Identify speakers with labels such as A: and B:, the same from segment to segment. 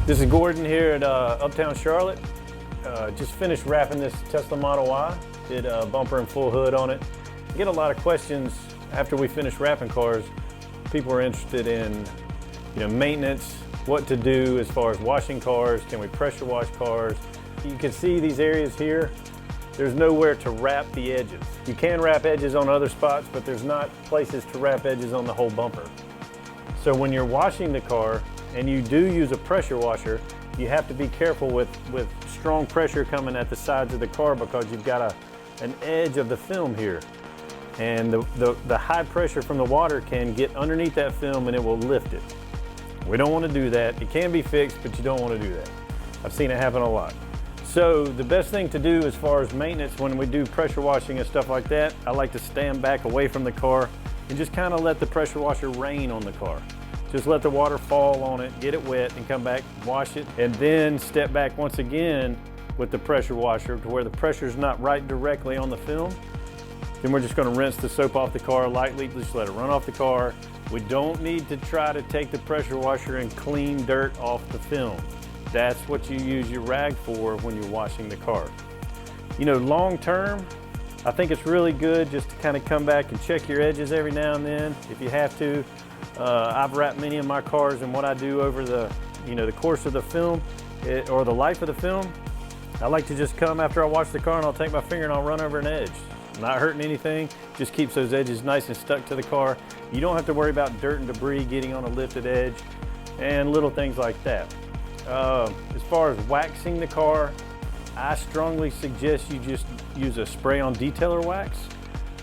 A: This is Gordon here at Uptown, Charlotte. Just finished wrapping this Tesla Model Y. Did a bumper and full hood on it. I get a lot of questions after we finish wrapping cars. People are interested in, maintenance, what to do as far as washing cars. Can we pressure wash cars? You can see these areas here. There's nowhere to wrap the edges. You can wrap edges on other spots, but there's not places to wrap edges on the whole bumper. So when you're washing the car, and you do use a pressure washer, you have to be careful with strong pressure coming at the sides of the car because you've got an edge of the film here. And the high pressure from the water can get underneath that film and it will lift it. We don't want to do that. It can be fixed, but you don't want to do that. I've seen it happen a lot. So the best thing to do as far as maintenance when we do pressure washing and stuff like that, I like to stand back away from the car and just kind of let the pressure washer rain on the car. Just let the water fall on it, get it wet, and come back, wash it, and then step back once again with the pressure washer to where the pressure's not right directly on the film. Then we're just gonna rinse the soap off the car lightly, just let it run off the car. We don't need to try to take the pressure washer and clean dirt off the film. That's what you use your rag for when you're washing the car. Long term, I think it's really good just to kind of come back and check your edges every now and then if you have to. I've wrapped many of my cars, and what I do over the course of the film or the life of the film, I like to just come after I wash the car and I'll take my finger and I'll run over an edge. Not hurting anything, just keeps those edges nice and stuck to the car. You don't have to worry about dirt and debris getting on a lifted edge and little things like that. As far as waxing the car, I strongly suggest you just use a spray-on detailer wax.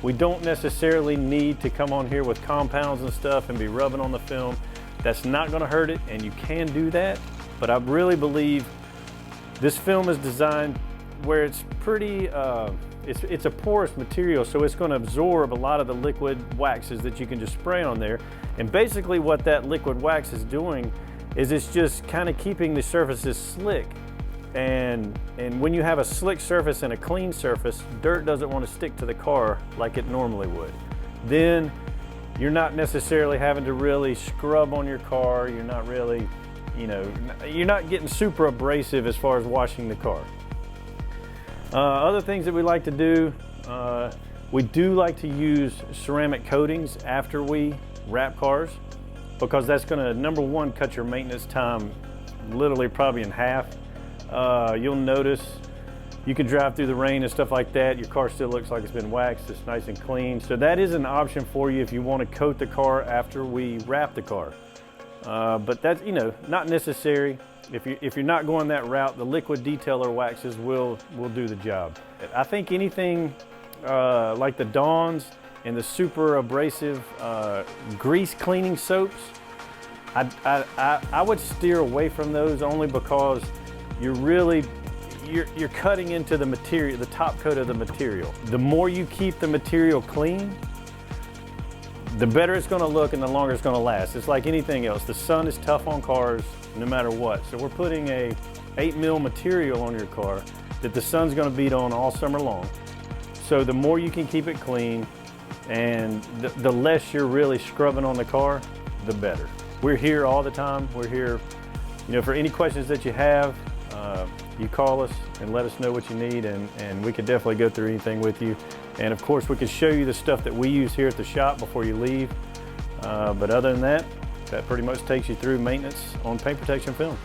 A: We don't necessarily need to come on here with compounds and stuff and be rubbing on the film. That's not gonna hurt it, and you can do that, but I really believe this film is designed where it's pretty, it's a porous material, so it's gonna absorb a lot of the liquid waxes that you can just spray on there. And basically what that liquid wax is doing is it's just kind of keeping the surfaces slick. And when you have a slick surface and a clean surface, dirt doesn't want to stick to the car like it normally would. Then you're not necessarily having to really scrub on your car. You're not really, you're not getting super abrasive as far as washing the car. Other things that we like to do, we do like to use ceramic coatings after we wrap cars because that's going to, number one, cut your maintenance time literally probably in half. You'll notice you can drive through the rain and stuff like that. Your car still looks like it's been waxed. It's nice and clean. So that is an option for you if you want to coat the car after we wrap the car. But that's, not necessary. If you're not going that route, the liquid detailer waxes will do the job. I think anything like the Dawns and the super abrasive grease cleaning soaps, I would steer away from those only because you're cutting into the material, the top coat of the material. The more you keep the material clean, the better it's gonna look and the longer it's gonna last. It's like anything else. The sun is tough on cars no matter what. So we're putting a 8mm material on your car that the sun's gonna beat on all summer long. So the more you can keep it clean and the less you're really scrubbing on the car, the better. We're here all the time. We're here, for any questions that you have, you call us and let us know what you need, and we could definitely go through anything with you. And of course, we could show you the stuff that we use here at the shop before you leave. But other than that, that pretty much takes you through maintenance on paint protection film.